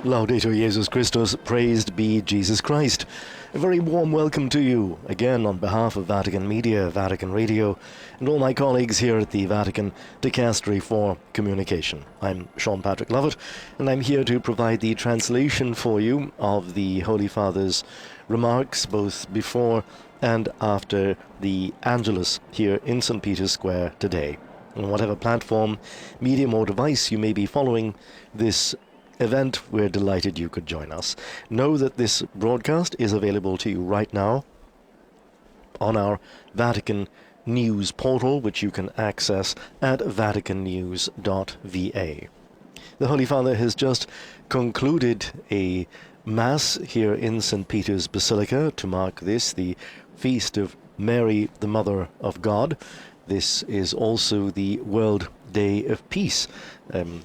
Laudetur Jesus Christus, praised be Jesus Christ. A very warm welcome to you, again on behalf of Vatican Media, Vatican Radio, and all my colleagues here at the Vatican Dicastery for Communication. I'm Sean Patrick Lovett, and I'm here to provide the translation for you of the Holy Father's remarks, both before and after the Angelus here in St. Peter's Square today. On whatever platform, medium or device you may be following this event, we're delighted you could join us. Know that this broadcast is available to you right now on our Vatican News portal, which you can access at vaticannews.va. The Holy Father has just concluded a Mass here in St. Peter's Basilica to mark this, the feast of Mary, the Mother of God. This is also the World Day of Peace, an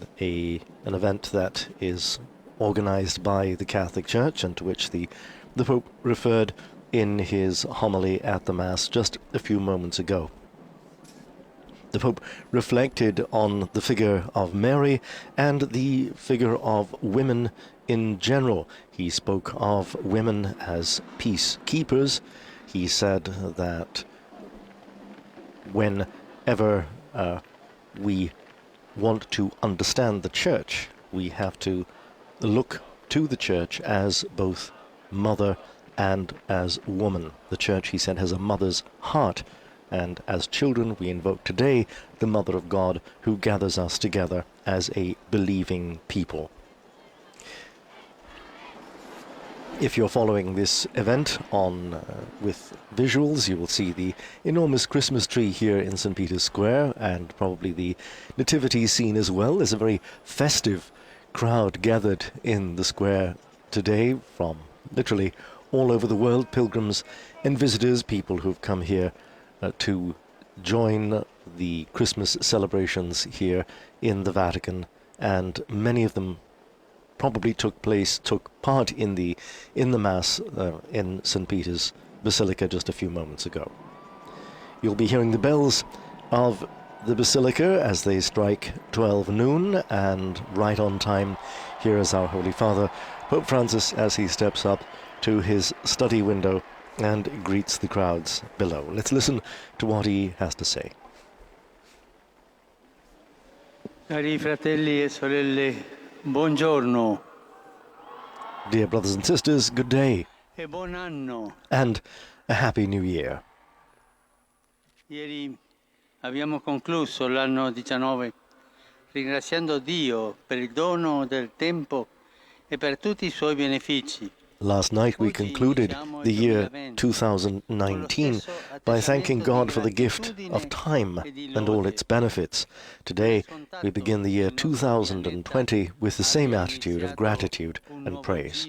event that is organized by the Catholic Church and to which the Pope referred in his homily at the Mass just a few moments ago. The Pope reflected on the figure of Mary and the figure of women in general. He spoke of women as peacekeepers. He said that whenever we want to understand the Church, we have to look to the Church as both mother and as woman. The Church, he said, has a mother's heart, and as children we invoke today the Mother of God, who gathers us together as a believing people. If you're following this event on with visuals, you will see the enormous Christmas tree here in St. Peter's Square, and probably the nativity scene as well. There's a very festive crowd gathered in the square today from literally all over the world, pilgrims and visitors, people who've come here to join the Christmas celebrations here in the Vatican, and many of them probably took part in the Mass in St. Peter's Basilica just a few moments ago. You'll be hearing the bells of the Basilica as they strike 12 noon, and right on time, here is our Holy Father, Pope Francis, as he steps up to his study window and greets the crowds below. Let's listen to what he has to say. Cari fratelli e sorelle, buongiorno. Dear brothers and sisters, good day. E buon anno. And a happy new year. Ieri abbiamo concluso l'anno 19 ringraziando Dio per il dono del tempo e per tutti i suoi benefici. Last night we concluded the year 2019 by thanking God for the gift of time and all its benefits. Today we begin the year 2020 with the same attitude of gratitude and praise.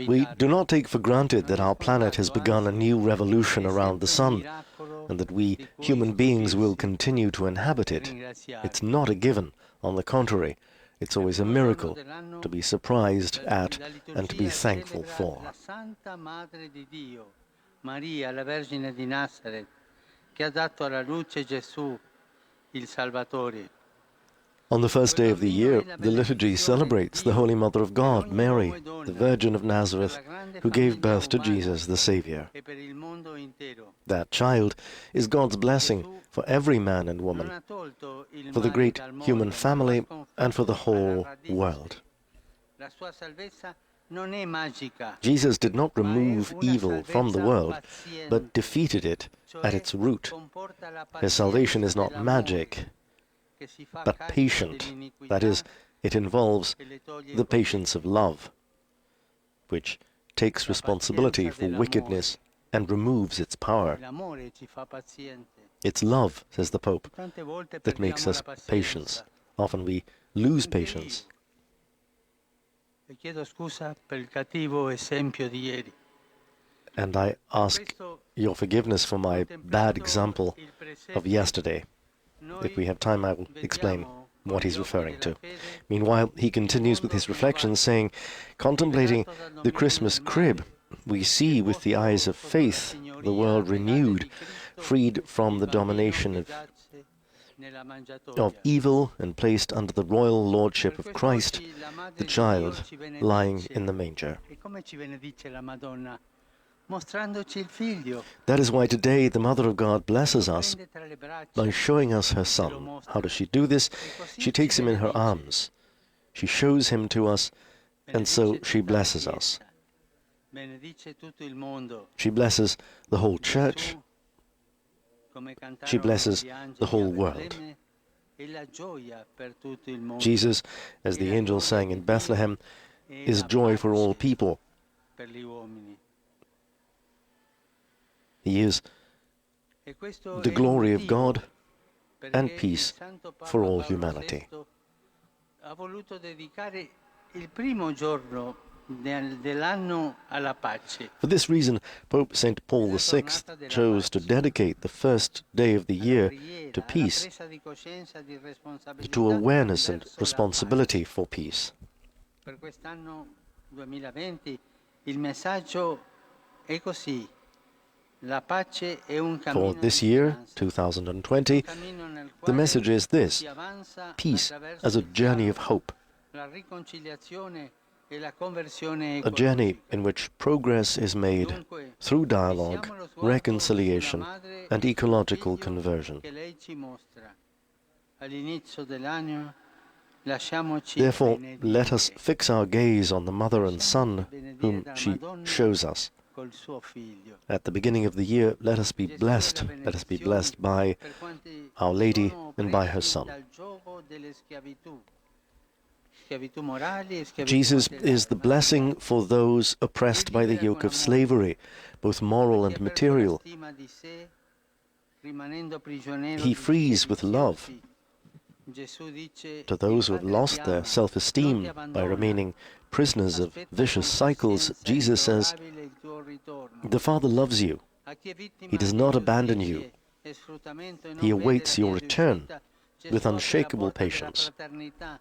We do not take for granted that our planet has begun a new revolution around the sun, and that we human beings will continue to inhabit it. It's not a given. On the contrary, it's always a miracle to be surprised at and to be thankful for. Maria, la Vergine di Nazareth, che ha dato alla luce Gesù, il Salvatore. On the first day of the year, the liturgy celebrates the Holy Mother of God, Mary, the Virgin of Nazareth, who gave birth to Jesus, the Savior. That child is God's blessing for every man and woman, for the great human family, and for the whole world. Jesus did not remove evil from the world, but defeated it at its root. His salvation is not magic, but patient. That is, it involves the patience of love, which takes responsibility for wickedness and removes its power. It's love, says the Pope, that makes us patient. Often we lose patience. And I ask your forgiveness for my bad example of yesterday. If we have time, I will explain what he's referring to. Meanwhile, he continues with his reflections, saying, contemplating the Christmas crib, we see with the eyes of faith the world renewed, freed from the domination of nella of mangiatoia. evil and placed under the royal lordship Per of questo Christ, oggi la Madre the di Dio child ci lying benedice. in the manger. E come ci benedice la Madonna? Mostrandoci il Figlio. That is why today the Mother of God blesses Lo us prende tra le braccia by showing us her e lo Son. mostra. How does she do this? E così She ci takes him in her benedice. arms. She shows him to us, and so Benedice she tutta la blesses us. Chiesa. Benedice tutto il mondo. She blesses the whole church. Gesù, come She cantarono blesses gli angeli the a whole world. Betlemme, è la gioia per tutto il mondo. Jesus, as È the la angels gioia sang di in Dio, Bethlehem, è is la joy for all pace people. per gli uomini. He is E questo the è un glory of motivo God and perché il peace Santo Papa for all Paolo humanity. VI ha voluto dedicare il primo giorno dell'anno alla pace, For this reason, Pope St. Paul VI chose to dedicate the first day of the alla year preghiera, to alla peace, presa di coscienza di responsabilità to awareness and verso la responsibility pace. for peace. Per quest'anno 2020 il messaggio è così: la pace è un For cammino this di year, speranza, 2020, un cammino nel the quale message is this: si avanza peace attraverso as a il journey of dialogo, hope, la riconciliazione e la conversione a journey ecologica. in which progress is made Dunque, through dialogue, fissiamo lo sguardo reconciliation, sulla madre and e sul ecological figlio conversion. che lei ci mostra. All'inizio dell'anno lasciamoci Therefore, let us benedire. fix our gaze on the Mother and Lasciamoci Son benedire whom dalla she Madonna shows us. col suo figlio. At the beginning of the year, let us be Gesù è la blessed. Let us be benedizione blessed by per quanti Our Lady sono and by her oppressi Son. dal giogo delle schiavitù. Schiavitù morali e schiavitù Jesus is the materiali. blessing for those oppressed by the yoke of slavery, both moral and material. Stima di sé, rimanendo prigioniero He di frees with love viziosi. Gesù dice: to "Il those who have Padre ti lost their ama, non ti self-esteem by abbandona. remaining prisoners of Aspetta vicious con cycles. pazienza Jesus says, improrabile il tuo ritorno." the Father loves you. A chi è He vittima does di not abandon you. ingiustizie e sfruttamento e He non vede la awaits your via di return uscita, with Gesù apre la unshakable porta della patience. fraternità,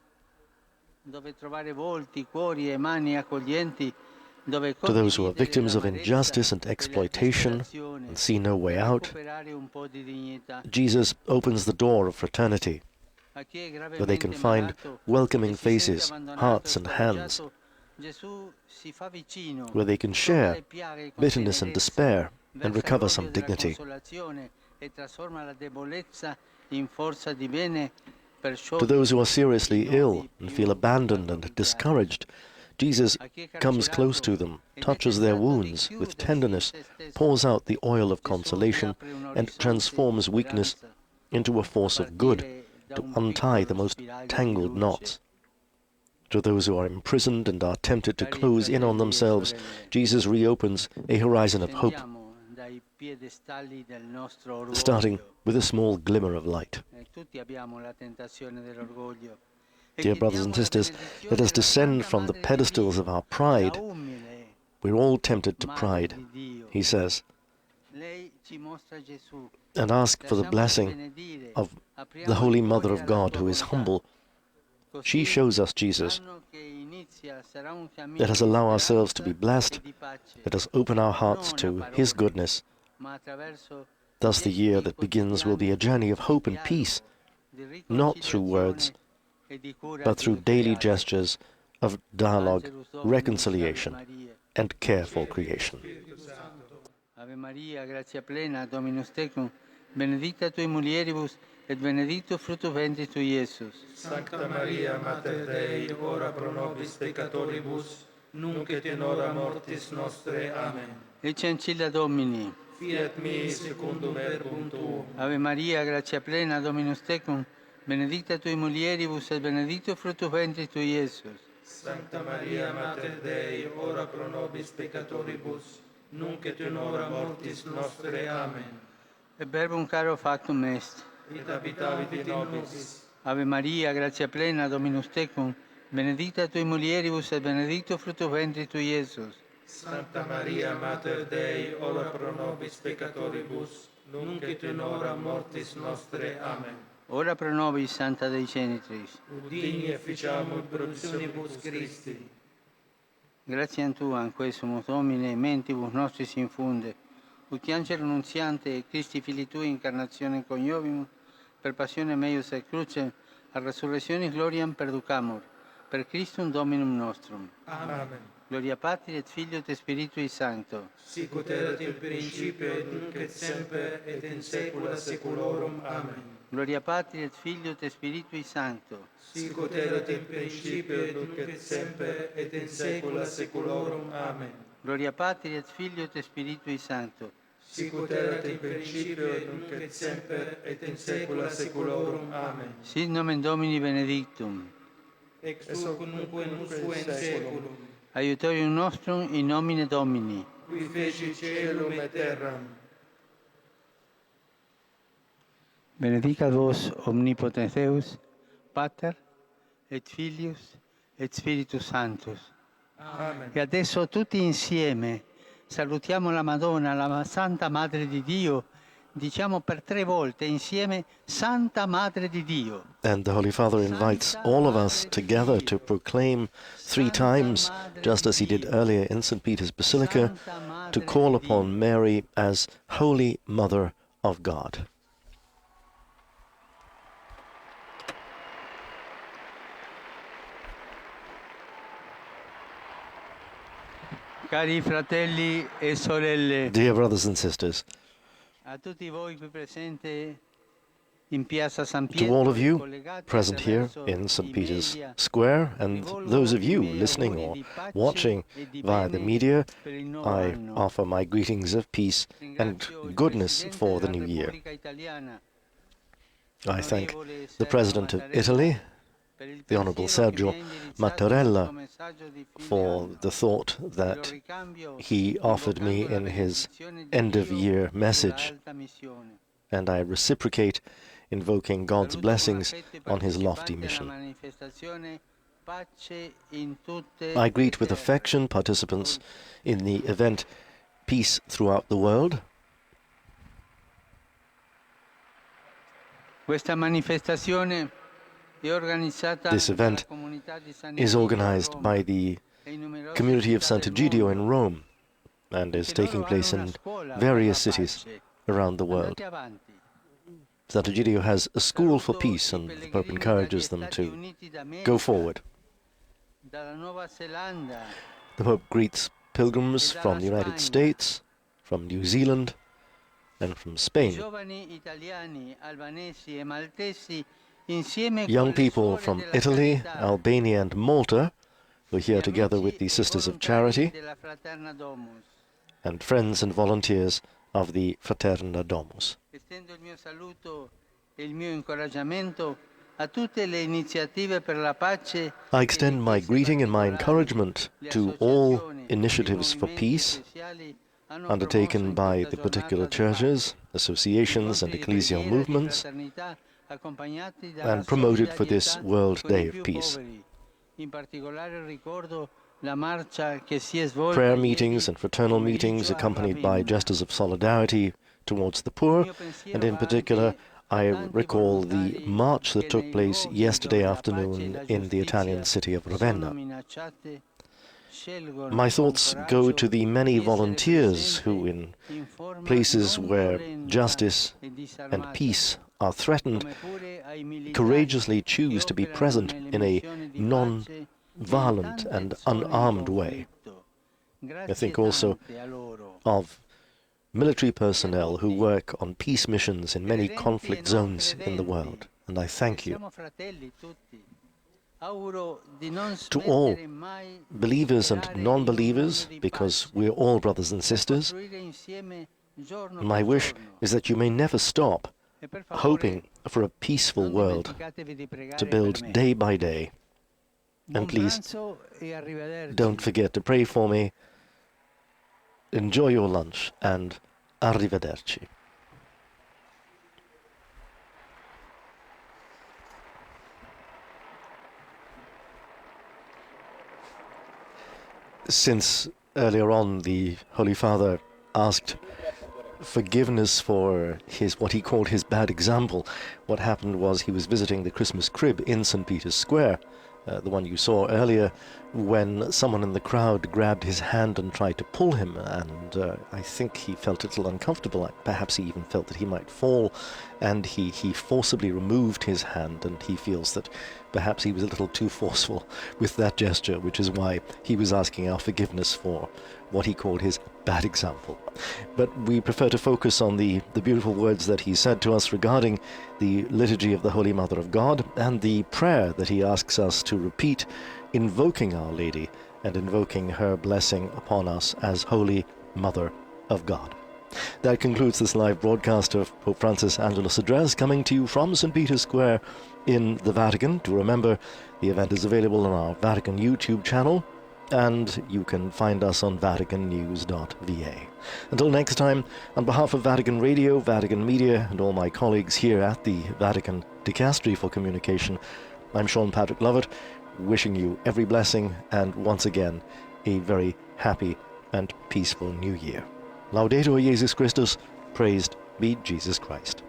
dove trovare volti, cuori e mani accoglienti, dove To those who are condividere victims of l'amarezza injustice and e la exploitation disperazione and see no e way out, recuperare un po' di dignità. Jesus opens the door of fraternity, A chi è where they can gravemente find malato welcoming e si sente faces, abbandonato e hearts and hands, scoraggiato, Gesù si fa vicino, where they can tocca share le piaghe con bitterness and tenerezza, despair and versa recover some l'olio della dignity. consolazione e trasforma la debolezza in forza di bene per To those who are sciogliere i seriously ill nodi and più feel abandoned and avvicciati. discouraged, Jesus A chi è comes close to carcerato them, e touches their necessitato di wounds with chiudersi in tenderness, se stesso, pours out the oil of Gesù gli consolation, apre un and orizzonte di transforms weakness speranza, into a a force of good, partire da to un untie the piccolo most spiraglio di tangled luce. knots. To those who are imprisoned and are tempted to Cari close in on fratelli e themselves, sorelle, Jesus reopens a horizon of hope, scendiamo dai piedestalli del nostro starting orgoglio. with a small glimmer of light. Tutti abbiamo la tentazione dell'orgoglio. E Dear brothers and chiediamo la sisters, benedizione let us della descend Santa from the Madre di pedestals of Dio, our la pride. umile We're all tempted to Madre pride, di Dio. he says, Lei ci mostra Gesù. and ask for the Lasciamoci blessing benedire, of apriamo the i Holy cuori Mother of alla God, sua who is volontà. humble. She Così shows us Jesus. l'anno che inizia sarà un cammino Let us di allow ourselves to be speranza blessed. e di pace, Let us open our hearts non a to His parole, goodness. ma attraverso Thus, the year gesti that begins will be a quotidiani journey of di hope and peace, dialogo, di not through words, riconciliazione e di cura but through del daily creato. gestures of dialogue, Angelus Domini, reconciliation, Ave Maria. and care for creation. Ave Maria, grazia plena, Dominus tecum, benedicta tui mulieribus, et benedictus fructus ventris tui, Iesus. Sancta Maria, Mater Dei, ora pro nobis peccatoribus, nunc et in hora mortis nostre. Amen. Ecce ancilla Domini. Fiat mi secundum verbum tuum. Ave Maria, grazia plena, Dominus tecum, benedicta tui mulieribus, et benedictus fructus ventris tui, Iesus. Sancta Maria, Mater Dei, ora pro nobis peccatoribus, nunc et in hora mortis nostre. Amen. Et verbum caro factum est. Et habitavit in nobis. Ave Maria, grazia plena, Dominus tecum, benedicta tui mulieribus, et benedictus fructus ventris tui, Iesus. Sancta Maria, Mater Dei, ora pro nobis peccatoribus, nunc et in hora mortis nostre. Amen. Ora pro nobis, Santa Dei Genitris. Digni efficiamur promissionibus Christi. Grazie a Tua, in questo Domine, mentibus nostris infunde, ut angelo nunziante, Christi Fili Tui, incarnazione coniovimus, per passione meius et crucem, a resurrectionis gloriam perducamur, per Christum Dominum nostrum. Amen. Gloria Patri et Filio et Spiritui Sancto. Sic ut erat in principio et nunc et semper et in saecula saeculorum. Amen. Gloria Patri et Filio et Spiritui Sancto. Sic ut erat in principio et nunc et semper et in saecula saeculorum. Amen. Gloria Patri et Filio et Spiritui Sancto. Sic ut erat in principio et nunc et semper et in saecula saeculorum. Amen. Sit nomen Domini benedictum. Ex hoc nunc in saeculum. Aiutorium nostrum in nomine Domini. Qui feci caelum et terram. Benedicat vos omnipotens Deus, Pater et Filius et Spiritus Sanctus. Amen. E adesso tutti insieme salutiamo la Madonna, la Santa Madre di Dio. Diciamo per 3 volte insieme Santa Madre di Dio. And the Holy Father invites all of us together to proclaim 3 times, just as he did earlier in St. Peter's Basilica, to call upon Mary as Holy Mother of God. Cari fratelli e sorelle, Dear brothers and sisters, a tutti voi qui presenti in Piazza San to Pietro, all of you collegati present here attraverso in St. i Peter's media, Square, and those of you listening or watching via the media, per il nuovo I anno. offer my greetings of peace and Ringrazio il goodness Presidente for the della new year. Repubblica Italiana, I thank l'onorevole the Sergio President of Mattarella, Italy, per il the Honourable pensiero che Sergio mi ha indirizzato Mattarella, nel suo messaggio di fine for anno. the thought Lo that ricambio he offered me invocando la in his benedizione di end-of-year Dio message, sulla alta missione. and I reciprocate, invoking God's Saluto con blessings affetto i on his lofty partecipanti alla mission. manifestazione Pace in tutte I greet le with terre. affection participants in the event Peace Throughout the World. Questa manifestazione è organizzata This event dalla comunità di San is Egidio a organized Roma by the e in numerose community of città del Sant'Egidio in mondo, Rome, and is perché loro taking hanno place una in scuola per various la cities pace. around the world. Andate avanti. Sant'Egidio has a school for Saluto peace, i and the Pope pellegrini dagli encourages them Stati to Uniti d'America, go forward. dalla Nuova Zelanda, The Pope greets pilgrims from the United States, from New Zealand, and from i Spain. giovani italiani, albanesi e maltesi insieme Young con le people suore from della Italy, carità, Albania, and Malta were here gli together with amici the e Sisters of volontari Charity della Fraterna Domus. and friends and volunteers of the Fraterna Domus. Estendo il mio saluto e il mio incoraggiamento a tutte le iniziative per la pace. I extend my greeting and my encouragement to all initiatives for peace undertaken by the particular churches, associations, and ecclesial movements, and promoted for this World Day of Peace. Prayer meetings and fraternal meetings accompanied by gestures of solidarity towards the poor, and in particular I recall the march that took place yesterday afternoon in the Italian city of Ravenna. My thoughts go to the many volunteers who, in places where justice and peace are threatened, courageously choose to be present in a non-violent and unarmed way. I think also of military personnel who work on peace missions in many conflict zones in the world, and I thank you. To all believers and non-believers, because we're all brothers and sisters, my wish is that you may never stop hoping for a peaceful world to build day by day. And please, don't forget to pray for me. Enjoy your lunch, and arrivederci. Since earlier on the Holy Father asked forgiveness for what he called his bad example, what happened was he was visiting the Christmas crib in St. Peter's Square, the one you saw earlier, when someone in the crowd grabbed his hand and tried to pull him, and I think he felt a little uncomfortable. Perhaps he even felt that he might fall, and he forcibly removed his hand, and he feels that perhaps he was a little too forceful with that gesture, which is why he was asking our forgiveness for what he called his bad example. But we prefer to focus on the beautiful words that he said to us regarding the liturgy of the Holy Mother of God and the prayer that he asks us to repeat, invoking Our Lady and invoking her blessing upon us as Holy Mother of God. That concludes this live broadcast of Pope Francis' Angelus address, coming to you from St. Peter's Square in the Vatican. To remember, the event is available on our Vatican YouTube channel, and you can find us on vaticannews.va. Until next time, on behalf of Vatican Radio, Vatican Media, and all my colleagues here at the Vatican Dicastery for Communication, I'm Sean Patrick Lovett, wishing you every blessing and once again a very happy and peaceful New Year. Laudetur Jesus Christus, praised be Jesus Christ.